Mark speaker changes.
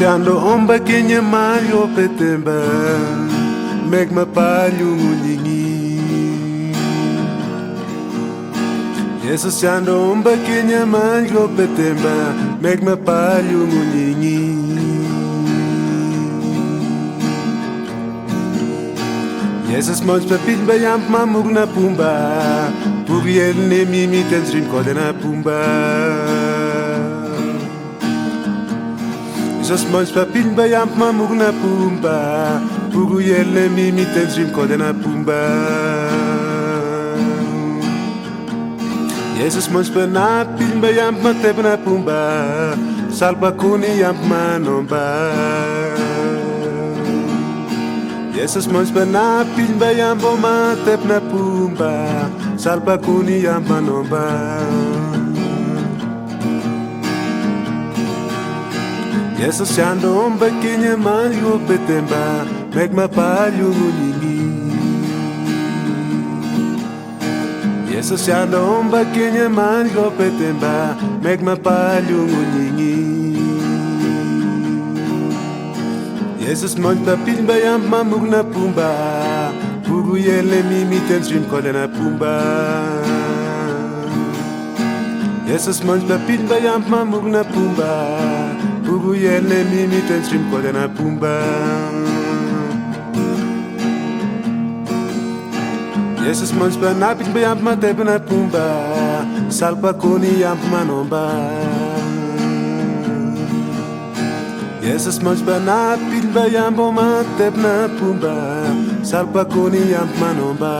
Speaker 1: Jesus yando omba kenye mayo petemba Meg mapalyo ngunyingi Jesus yando omba kenye mayo petemba Meg mapalyo ngunyingi Jesus mons papil bayamp mamug na pumba Puriel ne mimi tensrin kode na pumba Jesus mons papil bayamp mamug na pumba Puriel ne mimi tensrin kode na pumba Jesus mons panapil bayamp matep na pumba Salpa kuni yamp manomba Jesus mons panapil bayambo matep na pumba Salpa kuni yampa nomba Jesus yando omba kenye malyo petemba Meg mapalyo ngunyingi Jesus yando omba kenye malyo petemba Meg mapalyo ngunyingi Jesus mons papil bayamp mamug na pumba Puru yele mimi tensrim kode na pumba Jesus mons papil bayamp mamug na pumba Puru yele mimi tensrim kode na pumba Jesus mons panapil bayamp matep na pumba Salpa koni yamp manomba Jesus mons panapil bayambo matep na pumba Salpa koni yamp manomba